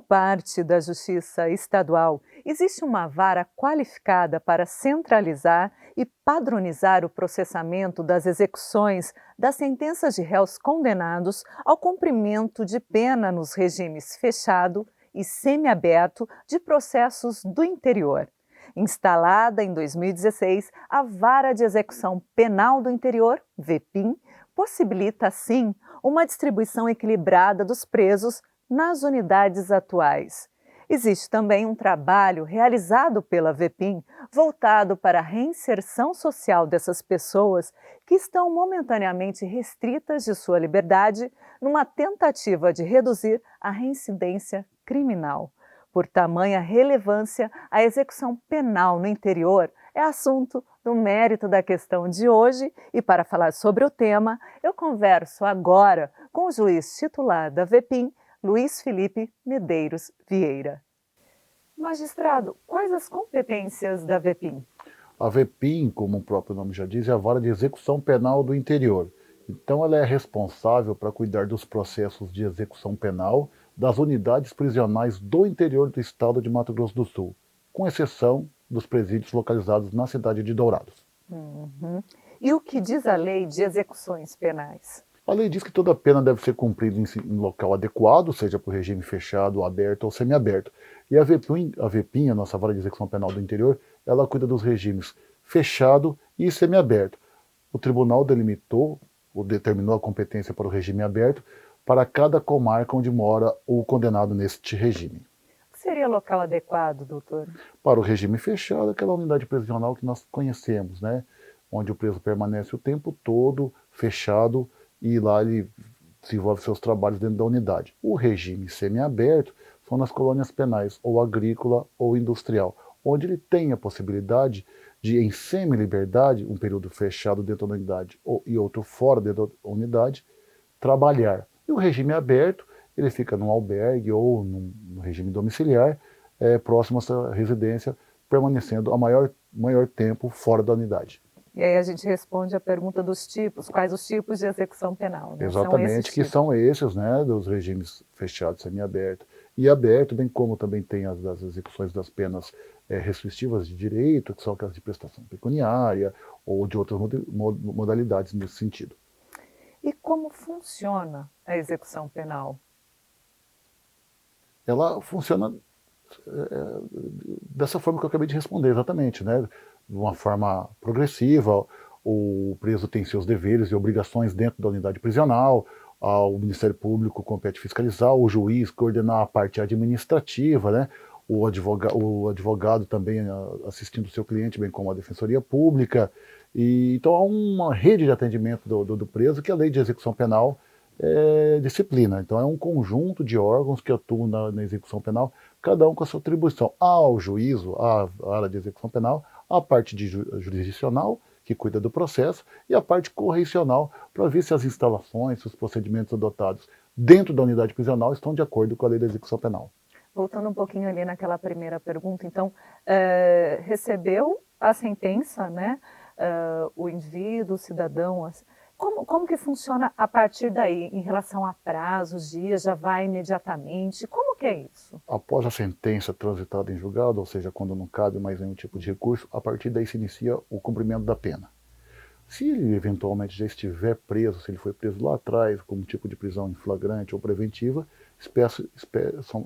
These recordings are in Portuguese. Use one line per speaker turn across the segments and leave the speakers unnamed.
parte da Justiça Estadual, existe uma vara qualificada para centralizar e padronizar o processamento das execuções das sentenças de réus condenados ao cumprimento de pena nos regimes fechado e semiaberto de processos do interior. Instalada em 2016, a Vara de Execução Penal do Interior, VEPIM, possibilita, assim, uma distribuição equilibrada dos presos nas unidades atuais. Existe também um trabalho realizado pela VEPIM voltado para a reinserção social dessas pessoas que estão momentaneamente restritas de sua liberdade numa tentativa de reduzir a reincidência criminal. Por tamanha relevância, a execução penal no interior é assunto do mérito da questão de hoje e para falar sobre o tema, eu converso agora com o juiz titular da VEPIM, Luiz Felipe Medeiros Vieira. Magistrado, quais as competências da VEPIM?
A VEPIM, como o próprio nome já diz, é a Vara de Execução Penal do Interior. Então ela é responsável para cuidar dos processos de execução penal das unidades prisionais do interior do estado de Mato Grosso do Sul, com exceção dos presídios localizados na cidade de Dourados.
E o que diz a lei de execuções penais?
A lei diz que toda pena deve ser cumprida em local adequado, seja por regime fechado, aberto ou semiaberto. E a VEPIM, a nossa Vara de Execução Penal do Interior, ela cuida dos regimes fechado e semiaberto. O tribunal delimitou ou determinou a competência para o regime aberto para cada comarca onde mora o condenado neste regime.
O que seria local adequado, doutor?
Para o regime fechado, aquela unidade prisional que nós conhecemos, né? Onde o preso permanece o tempo todo fechado e lá ele desenvolve seus trabalhos dentro da unidade. O regime semiaberto são nas colônias penais, ou agrícola ou industrial, onde ele tem a possibilidade de, em semi-liberdade, um período fechado dentro da unidade e outro fora dentro da unidade, trabalhar. E o regime aberto, ele fica num albergue ou num regime domiciliar, próximo à sua residência, permanecendo a maior tempo fora da unidade.
E aí a gente responde a pergunta dos tipos, quais os tipos de execução penal, né?
Exatamente, são esses, né, dos regimes fechados, semiaberto e aberto, bem como também tem as das execuções das penas restritivas de direito, que são aquelas de prestação pecuniária ou de outras modalidades nesse sentido.
E como funciona a execução penal?
Ela funciona dessa forma que eu acabei de responder, exatamente, né? De uma forma progressiva, o preso tem seus deveres e obrigações dentro da unidade prisional, ao Ministério Público compete fiscalizar, o juiz coordenar a parte administrativa, né? O advogado também assistindo o seu cliente, bem como a Defensoria Pública. Então há uma rede de atendimento do preso que a Lei de Execução Penal disciplina. Então é um conjunto de órgãos que atuam na execução penal, cada um com a sua atribuição. Ao juízo, à área de execução penal, a parte jurisdicional, que cuida do processo, e a parte correicional, para ver se as instalações, se os procedimentos adotados dentro da unidade prisional estão de acordo com a Lei da Execução Penal.
Voltando um pouquinho ali naquela primeira pergunta, então, recebeu a sentença, né, o indivíduo, o cidadão, como que funciona a partir daí, em relação a prazos, dias, já vai imediatamente? Como que é isso?
Após a sentença transitada em julgado, ou seja, quando não cabe mais nenhum tipo de recurso, a partir daí se inicia o cumprimento da pena. Se ele eventualmente já estiver preso, se ele foi preso lá atrás, como tipo de prisão em flagrante ou preventiva,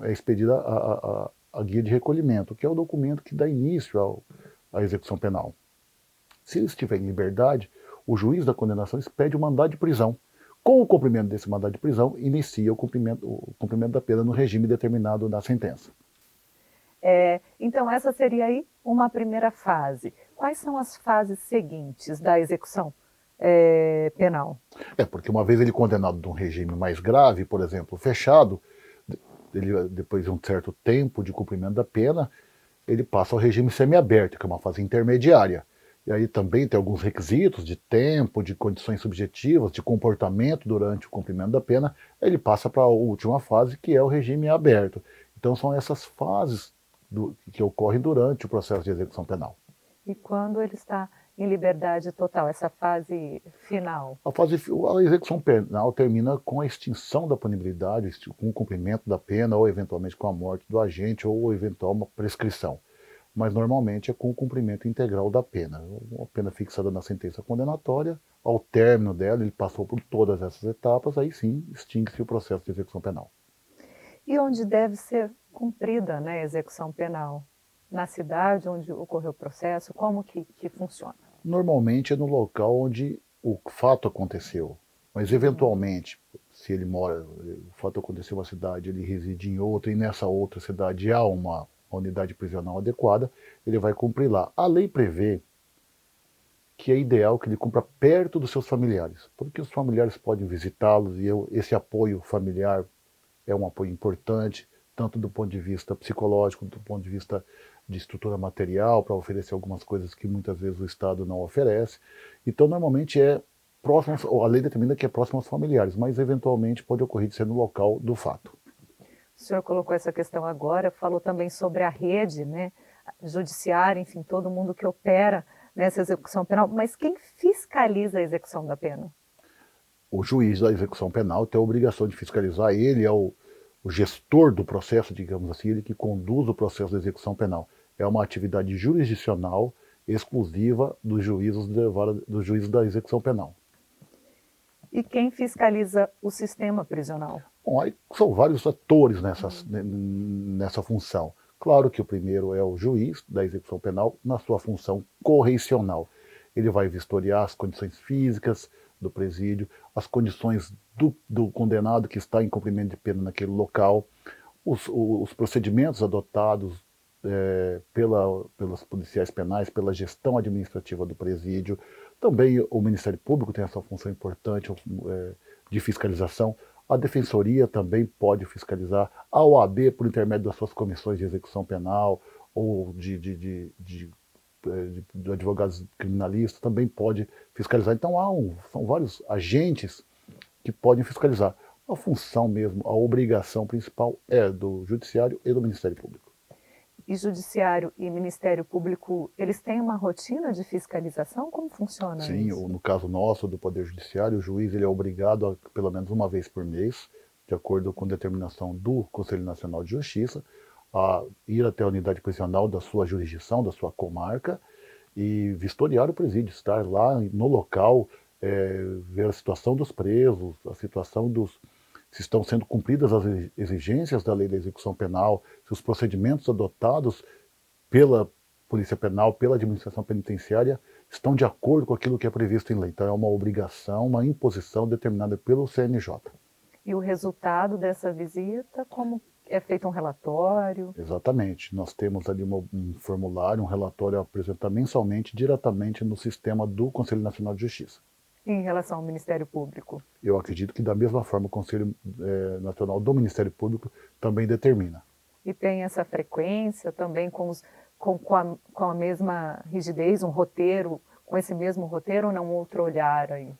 é expedida a guia de recolhimento, que é o documento que dá início à execução penal. Se ele estiver em liberdade, o juiz da condenação expede o mandado de prisão. Com o cumprimento desse mandado de prisão, inicia o cumprimento da pena no regime determinado da sentença.
Então essa seria aí uma primeira fase. Quais são as fases seguintes da execução penal?
Porque uma vez ele condenado de um regime mais grave, por exemplo, fechado, depois de um certo tempo de cumprimento da pena, ele passa ao regime semiaberto, que é uma fase intermediária. E aí também tem alguns requisitos de tempo, de condições subjetivas, de comportamento durante o cumprimento da pena. Ele passa para a última fase, que é o regime aberto. Então são essas fases que ocorrem durante o processo de execução penal.
E quando ele está em liberdade total, essa fase final?
A execução penal termina com a extinção da punibilidade, com o cumprimento da pena ou eventualmente com a morte do agente ou eventual uma prescrição. Mas normalmente é com o cumprimento integral da pena. Uma pena fixada na sentença condenatória, ao término dela, ele passou por todas essas etapas, aí sim extingue-se o processo de execução penal.
E onde deve ser cumprida, né, a execução penal? Na cidade onde ocorreu o processo? Como que funciona?
Normalmente é no local onde o fato aconteceu, mas eventualmente, se ele mora, o fato aconteceu em uma cidade, ele reside em outra, e nessa outra cidade há uma unidade prisional adequada, ele vai cumprir lá. A lei prevê que é ideal que ele cumpra perto dos seus familiares, porque os familiares podem visitá-los e esse apoio familiar é um apoio importante, tanto do ponto de vista psicológico, do ponto de vista de estrutura material, para oferecer algumas coisas que muitas vezes o Estado não oferece. Então, normalmente é próximo, a lei determina que é próximo aos familiares, mas eventualmente pode ocorrer de ser no local do fato.
O senhor colocou essa questão agora, falou também sobre a rede, né, judiciária, enfim, todo mundo que opera nessa execução penal, mas quem fiscaliza a execução da pena?
O juiz da execução penal tem a obrigação de fiscalizar, ele é o gestor do processo, digamos assim, ele que conduz o processo de execução penal. É uma atividade jurisdicional exclusiva dos juízes da execução penal.
E quem fiscaliza o sistema prisional?
Bom, aí são vários atores nessa função. Claro que o primeiro é o juiz da execução penal na sua função correicional. Ele vai vistoriar as condições físicas do presídio, as condições do condenado que está em cumprimento de pena naquele local, os procedimentos adotados pelas policiais penais, pela gestão administrativa do presídio. Também o Ministério Público tem essa função importante de fiscalização. A Defensoria também pode fiscalizar. A OAB, por intermédio das suas comissões de execução penal ou de advogados criminalistas, também pode fiscalizar. Então são vários agentes que podem fiscalizar. A função mesmo, a obrigação principal é do Judiciário e do Ministério Público.
E Judiciário e Ministério Público, eles têm uma rotina de fiscalização? Como funciona isso?
Sim, no caso nosso, do Poder Judiciário, o juiz ele é obrigado, pelo menos uma vez por mês, de acordo com determinação do Conselho Nacional de Justiça, a ir até a unidade prisional da sua jurisdição, da sua comarca, e vistoriar o presídio, estar lá no local, ver a situação dos presos, a situação se estão sendo cumpridas as exigências da lei da execução penal, se os procedimentos adotados pela Polícia Penal, pela administração penitenciária, estão de acordo com aquilo que é previsto em lei. Então é uma obrigação, uma imposição determinada pelo CNJ.
E o resultado dessa visita, como é feito um relatório?
Exatamente. Nós temos ali um formulário, um relatório a apresentar mensalmente, diretamente no sistema do Conselho Nacional de Justiça.
Em relação ao Ministério Público?
Eu acredito que da mesma forma o Conselho Nacional do Ministério Público também determina.
E tem essa frequência também com a mesma rigidez, um roteiro, com esse mesmo roteiro ou não outro olhar aí?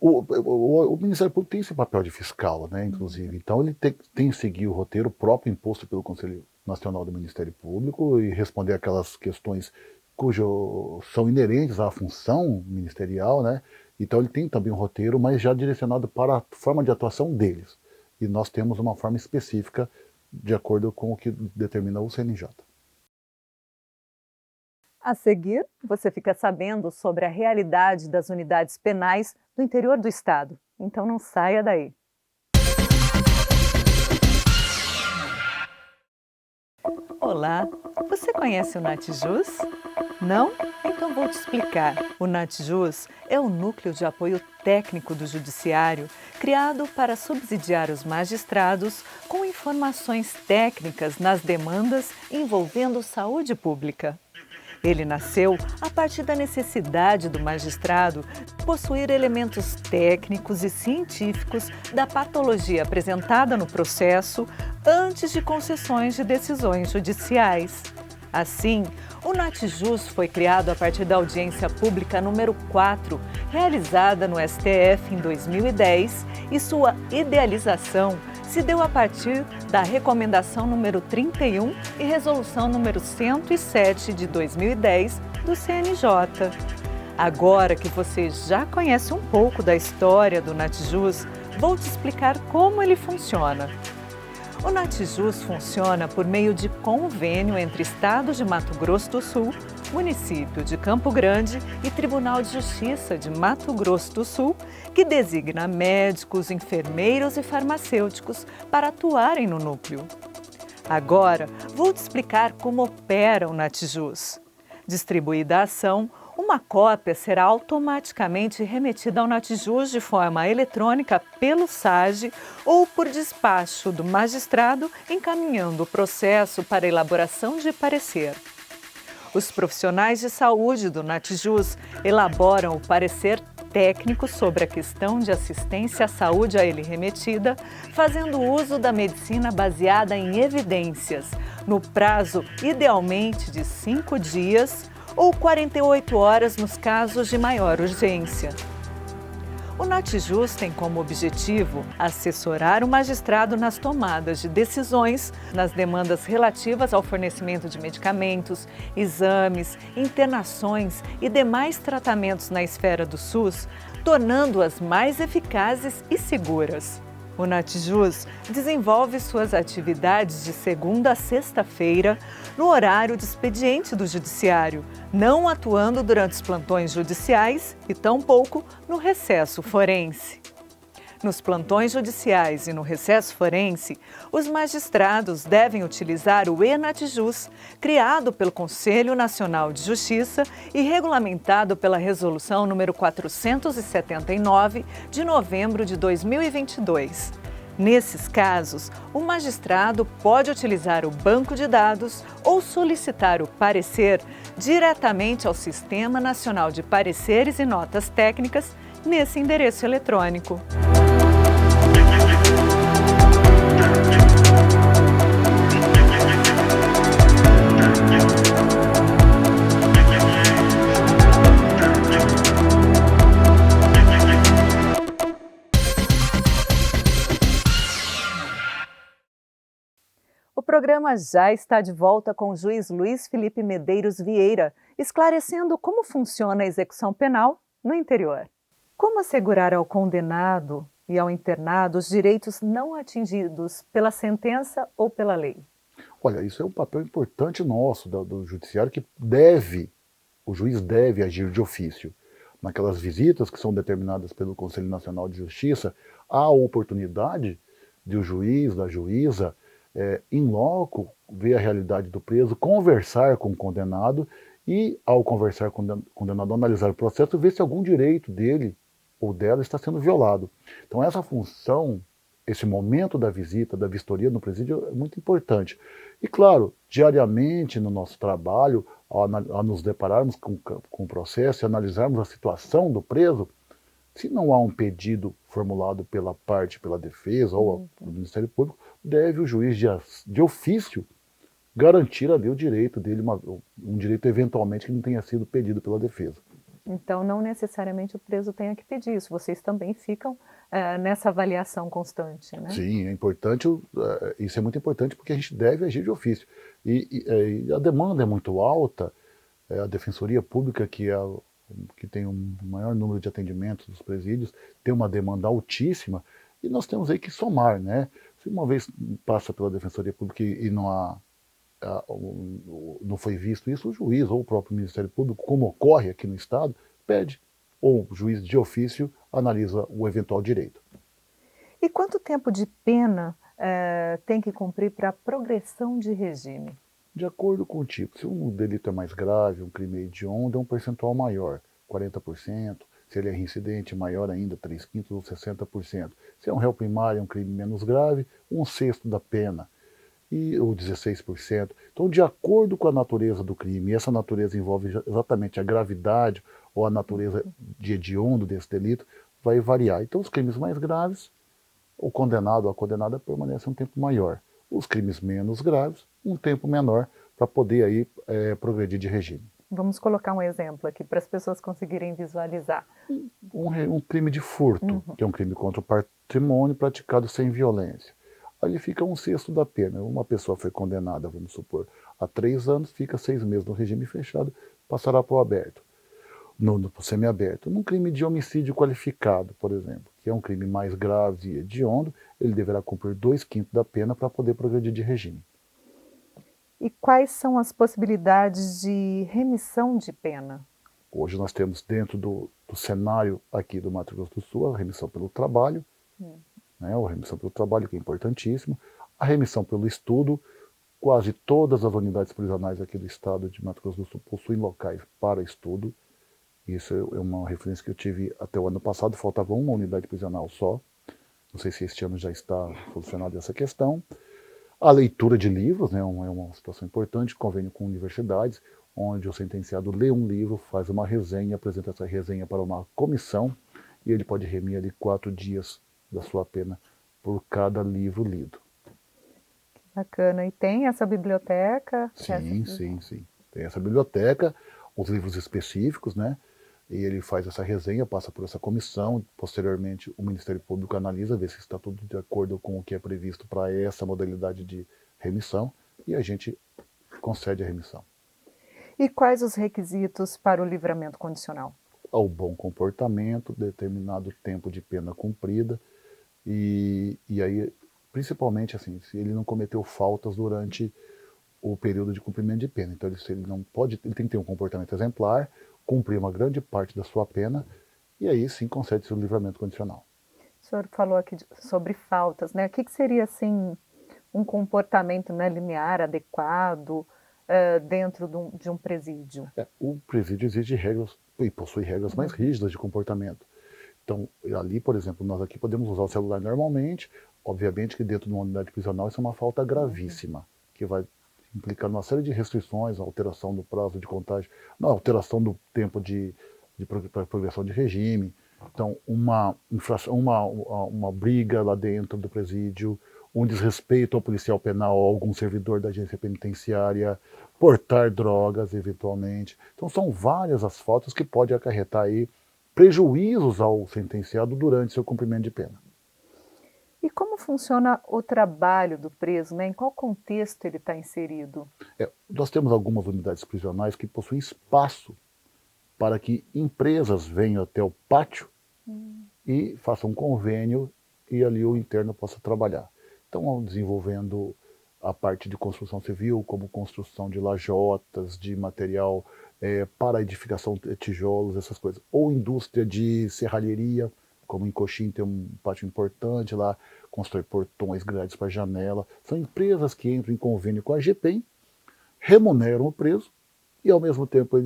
O Ministério Público tem esse papel de fiscal, né, inclusive. Então ele tem que seguir o roteiro próprio imposto pelo Conselho Nacional do Ministério Público e responder aquelas questões são inerentes à função ministerial, né? Então ele tem também um roteiro, mas já direcionado para a forma de atuação deles. E nós temos uma forma específica de acordo com o que determina o CNJ.
A seguir, você fica sabendo sobre a realidade das unidades penais do interior do estado. Então não saia daí. Olá, você conhece o Natjus? Não? Então vou te explicar. O Natjus é o Núcleo de Apoio Técnico do Judiciário, criado para subsidiar os magistrados com informações técnicas nas demandas envolvendo saúde pública. Ele nasceu a partir da necessidade do magistrado possuir elementos técnicos e científicos da patologia apresentada no processo antes de concessões de decisões judiciais. Assim, o Natjus foi criado a partir da audiência pública número 4, realizada no STF em 2010, e sua idealização se deu a partir da recomendação número 31 e resolução número 107 de 2010 do CNJ. Agora que você já conhece um pouco da história do Natjuz, vou te explicar como ele funciona. O Natjuz funciona por meio de convênio entre Estado de Mato Grosso do Sul, município de Campo Grande e Tribunal de Justiça de Mato Grosso do Sul, que designa médicos, enfermeiros e farmacêuticos para atuarem no núcleo. Agora, vou te explicar como opera o Natjuz. Distribuída a ação, uma cópia será automaticamente remetida ao Natjuz de forma eletrônica pelo SAGE ou por despacho do magistrado, encaminhando o processo para elaboração de parecer. Os profissionais de saúde do Natjuz elaboram o parecer técnico sobre a questão de assistência à saúde a ele remetida, fazendo uso da medicina baseada em evidências, no prazo idealmente de 5 dias ou 48 horas nos casos de maior urgência. O Natjuz tem como objetivo assessorar o magistrado nas tomadas de decisões, nas demandas relativas ao fornecimento de medicamentos, exames, internações e demais tratamentos na esfera do SUS, tornando-as mais eficazes e seguras. O Natjuz desenvolve suas atividades de segunda a sexta-feira no horário de expediente do Judiciário, não atuando durante os plantões judiciais e tampouco no recesso forense. Nos plantões judiciais e no recesso forense, os magistrados devem utilizar o e-Natjuz, criado pelo Conselho Nacional de Justiça e regulamentado pela Resolução número 479, de novembro de 2022. Nesses casos, o magistrado pode utilizar o banco de dados ou solicitar o parecer diretamente ao Sistema Nacional de Pareceres e Notas Técnicas nesse endereço eletrônico. O programa já está de volta com o juiz Luiz Felipe Medeiros Vieira, esclarecendo como funciona a execução penal no interior. Como assegurar ao condenado e ao internado os direitos não atingidos pela sentença ou pela lei?
Olha, isso é um papel importante nosso do judiciário o juiz deve agir de ofício. Naquelas visitas que são determinadas pelo Conselho Nacional de Justiça, há a oportunidade de o juiz, da juíza, in loco, ver a realidade do preso, conversar com o condenado e, ao conversar com o condenado, analisar o processo e ver se algum direito dele ou dela está sendo violado. Então essa função, esse momento da visita, da vistoria no presídio é muito importante. E claro, diariamente no nosso trabalho, ao nos depararmos com o processo e analisarmos a situação do preso, se não há um pedido formulado pela defesa ou pelo Ministério Público, deve o juiz de ofício garantir ali o direito dele, um direito eventualmente que não tenha sido pedido pela defesa.
Então, não necessariamente o preso tenha que pedir isso, vocês também ficam nessa avaliação constante, né?
Sim, é importante, isso é muito importante porque a gente deve agir de ofício. E a demanda é muito alta, a Defensoria Pública, que tem um maior número de atendimentos dos presídios, tem uma demanda altíssima, e nós temos aí que somar, né? Se uma vez passa pela Defensoria Pública e não foi visto isso, o juiz ou o próprio Ministério Público, como ocorre aqui no Estado, pede, ou o juiz de ofício analisa o eventual direito.
E quanto tempo de pena tem que cumprir para progressão de regime?
De acordo com o tipo, se um delito é mais grave, um crime hediondo, é um percentual maior, 40%, se ele é reincidente, maior ainda, 3/5 ou 60%. Se é um réu primário, é um crime menos grave, 1/6 da pena, ou 16%. Então, de acordo com a natureza do crime, e essa natureza envolve exatamente a gravidade ou a natureza de hediondo desse delito, vai variar. Então, os crimes mais graves, o condenado ou a condenada permanece um tempo maior. Os crimes menos graves, um tempo menor, para poder aí progredir de regime.
Vamos colocar um exemplo aqui para as pessoas conseguirem visualizar.
Um crime de furto, que é um crime contra o patrimônio praticado sem violência. Ali fica 1/6 da pena. Uma pessoa foi condenada, vamos supor, a 3 anos, fica 6 meses no regime fechado, passará para o aberto, no semiaberto. Num crime de homicídio qualificado, por exemplo, que é um crime mais grave e hediondo, ele deverá cumprir 2/5 da pena para poder progredir de regime.
E quais são as possibilidades de remissão de pena?
Hoje nós temos dentro do cenário aqui do Mato Grosso do Sul a remissão pelo trabalho, né, a remissão pelo trabalho que é importantíssimo, a remissão pelo estudo. Quase todas as unidades prisionais aqui do estado de Mato Grosso do Sul possuem locais para estudo. Isso é uma referência que eu tive até o ano passado, faltava uma unidade prisional só. Não sei se este ano já está solucionada essa questão. A leitura de livros, né, é uma situação importante, convênio com universidades, onde o sentenciado lê um livro, faz uma resenha, apresenta essa resenha para uma comissão, e ele pode remir ali 4 dias da sua pena por cada livro lido.
Bacana. E tem essa biblioteca?
Sim. Tem essa biblioteca, os livros específicos, né? E ele faz essa resenha, passa por essa comissão, posteriormente o Ministério Público analisa, vê se está tudo de acordo com o que é previsto para essa modalidade de remissão, e a gente concede a remissão.
E quais os requisitos para o livramento condicional?
Ao bom comportamento, determinado tempo de pena cumprida, e aí, principalmente assim, se ele não cometeu faltas durante o período de cumprimento de pena. Então ele tem que ter um comportamento exemplar, cumprir uma grande parte da sua pena, e aí sim concede-se o livramento condicional.
O senhor falou aqui sobre faltas, né? O que seria assim um comportamento, né, linear, adequado, dentro de um presídio?
O presídio exige regras e possui regras mais rígidas de comportamento. Então, ali, por exemplo, nós aqui podemos usar o celular normalmente, obviamente que dentro de uma unidade prisional isso é uma falta gravíssima, que vai implicar uma série de restrições, alteração do prazo de contagem, alteração do tempo de progressão de regime. Então, uma briga lá dentro do presídio, um desrespeito ao policial penal ou algum servidor da agência penitenciária, portar drogas, eventualmente. Então, são várias as faltas que podem acarretar aí prejuízos ao sentenciado durante seu cumprimento de pena.
E como funciona o trabalho do preso, né? Em qual contexto ele está inserido?
Nós temos algumas unidades prisionais que possuem espaço para que empresas venham até o pátio e façam um convênio e ali o interno possa trabalhar. Então, desenvolvendo a parte de construção civil, como construção de lajotas, de material para edificação de tijolos, essas coisas. Ou indústria de serralheria, como em Coxim tem um pátio importante lá, constrói portões, grades para janela. São empresas que entram em convênio com a GEPEM, remuneram o preso e ao mesmo tempo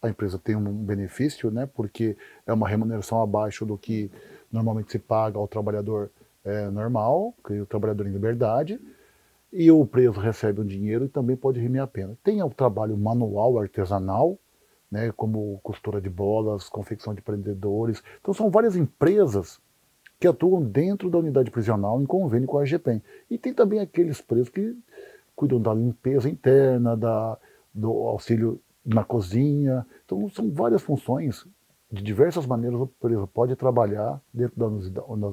a empresa tem um benefício, né, porque é uma remuneração abaixo do que normalmente se paga ao trabalhador normal, que é o trabalhador em liberdade, e o preso recebe um dinheiro e também pode remir a pena. Tem o trabalho manual, artesanal, né, como costura de bolas, confecção de prendedores. Então são várias empresas que atuam dentro da unidade prisional em convênio com a GEPEM. E tem também aqueles presos que cuidam da limpeza interna, do auxílio na cozinha. Então são várias funções, de diversas maneiras o preso pode trabalhar dentro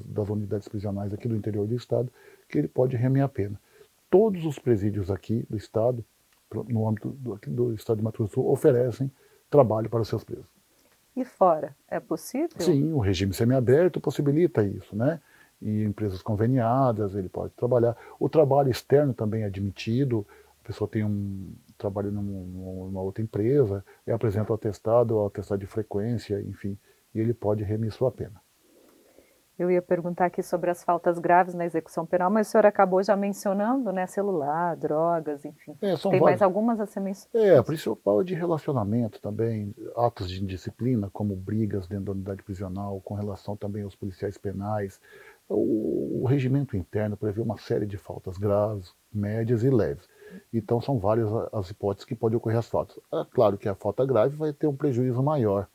das unidades prisionais aqui do interior do estado, que ele pode remir a pena. Todos os presídios aqui do estado, no âmbito do estado de Mato Grosso do Sul, oferecem trabalho para os seus presos.
E fora, é possível?
Sim, o regime semiaberto possibilita isso, né? E empresas conveniadas, ele pode trabalhar. O trabalho externo também é admitido, a pessoa tem um trabalho numa outra empresa, apresenta o atestado de frequência, enfim, e ele pode remir sua pena.
Eu ia perguntar aqui sobre as faltas graves na execução penal, mas o senhor acabou já mencionando, né, celular, drogas, enfim. Tem mais algumas a ser mencionadas?
A principal é de relacionamento também, atos de indisciplina, como brigas dentro da unidade prisional, com relação também aos policiais penais. O regimento interno prevê uma série de faltas graves, médias e leves. Então são várias as hipóteses que podem ocorrer as faltas. É claro que a falta grave vai ter um prejuízo maior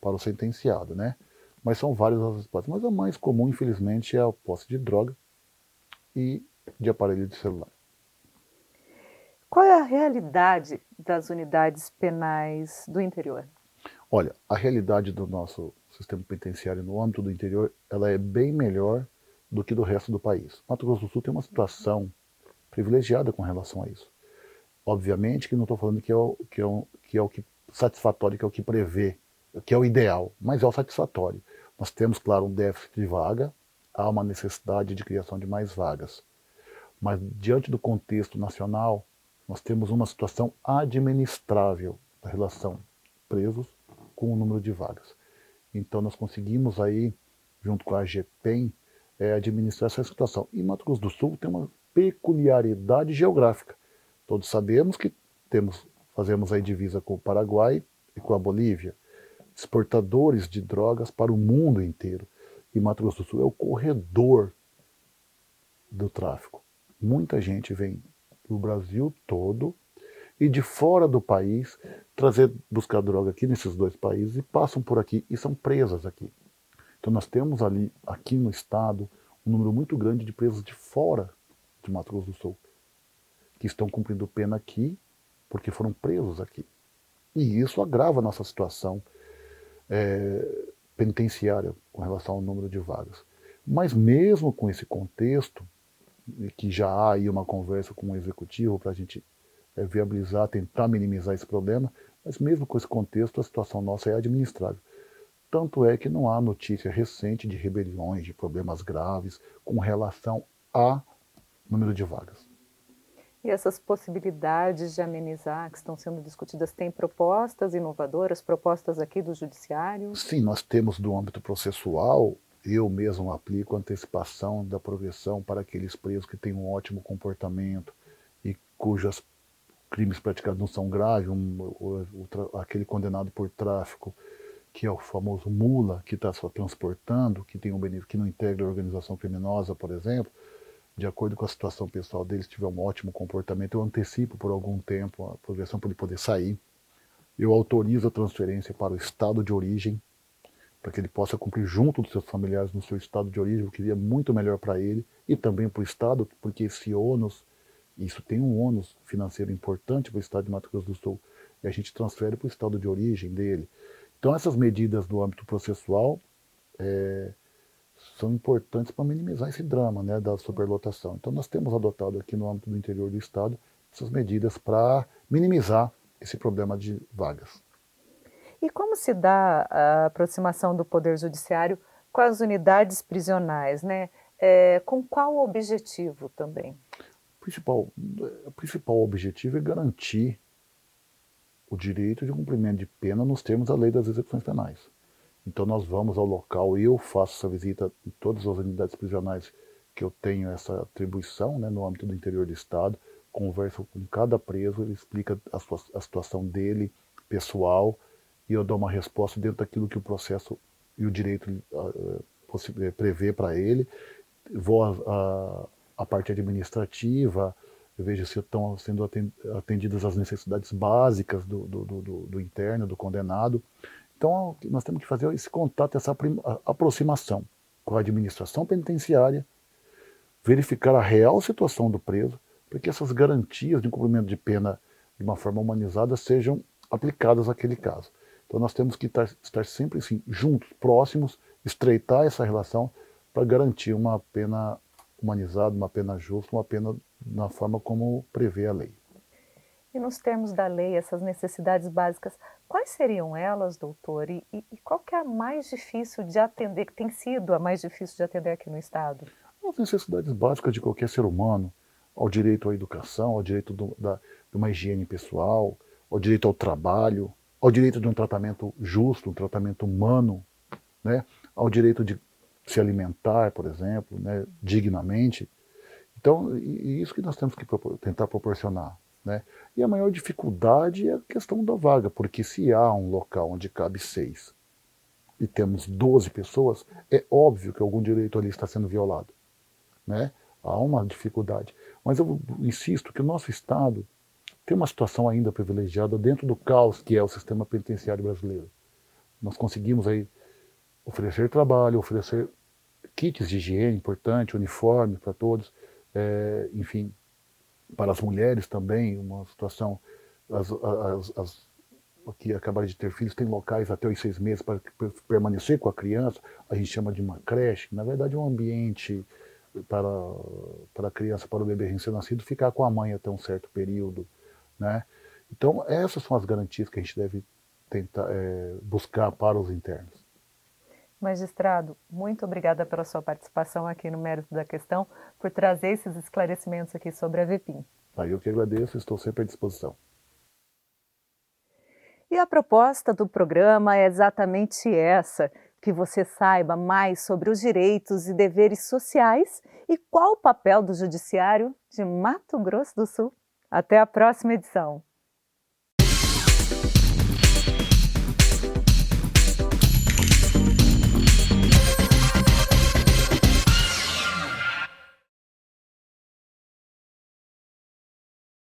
para o sentenciado, né? Mas são várias as hipóteses. Mas a mais comum, infelizmente, é a posse de droga e de aparelho de celular.
Qual é a realidade das unidades penais do interior?
Olha, a realidade do nosso sistema penitenciário no âmbito do interior, ela é bem melhor do que do resto do país. Mato Grosso do Sul tem uma situação privilegiada com relação a isso. Obviamente que não estou falando que é o que satisfatório, que é o que prevê, que é o ideal, mas é o satisfatório. Nós temos, claro, um déficit de vaga, há uma necessidade de criação de mais vagas. Mas, diante do contexto nacional, nós temos uma situação administrável da relação presos com o número de vagas. Então, nós conseguimos aí, junto com a AGPEM, administrar essa situação. E Mato Grosso do Sul tem uma peculiaridade geográfica. Todos sabemos que fazemos aí divisa com o Paraguai e com a Bolívia, exportadores de drogas para o mundo inteiro. E Mato Grosso do Sul é o corredor do tráfico. Muita gente vem do Brasil todo e de fora do país buscar droga aqui nesses dois países e passam por aqui e são presas aqui. Então nós temos aqui no estado, um número muito grande de presos de fora de Mato Grosso do Sul, que estão cumprindo pena aqui porque foram presos aqui. E isso agrava a nossa situação penitenciária com relação ao número de vagas. Mas mesmo com esse contexto, que já há aí uma conversa com o executivo para a gente viabilizar, tentar minimizar esse problema, mas mesmo com esse contexto, a situação nossa é administrável. Tanto é que não há notícia recente de rebeliões, de problemas graves com relação a número de vagas.
E essas possibilidades de amenizar que estão sendo discutidas, têm propostas inovadoras, propostas aqui do Judiciário?
Sim, nós temos do âmbito processual, eu mesmo aplico antecipação da progressão para aqueles presos que têm um ótimo comportamento e cujos crimes praticados não são graves, aquele condenado por tráfico, que é o famoso mula, que está só transportando, que tem um benefício, que não integra a organização criminosa, por exemplo, de acordo com a situação pessoal dele, se tiver um ótimo comportamento, eu antecipo por algum tempo a progressão para ele poder sair. Eu autorizo a transferência para o estado de origem, para que ele possa cumprir junto dos seus familiares no seu estado de origem, o que é muito melhor para ele e também para o estado, porque esse ônus, isso tem um ônus financeiro importante para o estado de Mato Grosso do Sul, e a gente transfere para o estado de origem dele. Então essas medidas do âmbito processual são importantes para minimizar esse drama, né, da superlotação. Então nós temos adotado aqui no âmbito do interior do estado essas medidas para minimizar esse problema de vagas.
E como se dá a aproximação do Poder Judiciário com as unidades prisionais, né? Com qual objetivo também?
O principal objetivo é garantir o direito de cumprimento de pena nos termos da lei das execuções penais. Então nós vamos ao local, eu faço essa visita em todas as unidades prisionais que eu tenho essa atribuição, né, no âmbito do interior do estado, converso com cada preso, ele explica a situação dele, pessoal, e eu dou uma resposta dentro daquilo que o processo e o direito prevê para ele. Vou à parte administrativa, eu vejo se estão sendo atendidas as necessidades básicas do interno, do condenado. Então, nós temos que fazer esse contato, essa aproximação com a administração penitenciária, verificar a real situação do preso, para que essas garantias de cumprimento de pena de uma forma humanizada sejam aplicadas àquele caso. Então, nós temos que estar sempre assim, juntos, próximos, estreitar essa relação para garantir uma pena humanizada, uma pena justa, uma pena na forma como prevê a lei.
E nos termos da lei, essas necessidades básicas, quais seriam elas, doutor? E qual que é a mais difícil de atender, que tem sido a mais difícil de atender aqui no estado?
As necessidades básicas de qualquer ser humano, ao direito à educação, ao direito de uma higiene pessoal, ao direito ao trabalho, ao direito de um tratamento justo, um tratamento humano, né? Ao direito de se alimentar, por exemplo, né? Dignamente. Então, e isso que nós temos que tentar proporcionar. Né? E a maior dificuldade é a questão da vaga, porque se há um local onde cabe 6 e temos 12 pessoas, é óbvio que algum direito ali está sendo violado. Né? Há uma dificuldade. Mas eu insisto que o nosso Estado tem uma situação ainda privilegiada dentro do caos que é o sistema penitenciário brasileiro. Nós conseguimos aí oferecer trabalho, oferecer kits de higiene importante, uniforme para todos, enfim, para as mulheres também, uma situação, as que acabaram de ter filhos têm locais até os 6 meses para permanecer com a criança, a gente chama de uma creche, na verdade é um ambiente para a criança, para o bebê recém-nascido ficar com a mãe até um certo período. Né? Então essas são as garantias que a gente deve buscar para os internos.
Magistrado, muito obrigada pela sua participação aqui no Mérito da Questão, por trazer esses esclarecimentos aqui sobre a VPIM.
Eu que agradeço, estou sempre à disposição.
E a proposta do programa é exatamente essa, que você saiba mais sobre os direitos e deveres sociais e qual o papel do Judiciário de Mato Grosso do Sul. Até a próxima edição!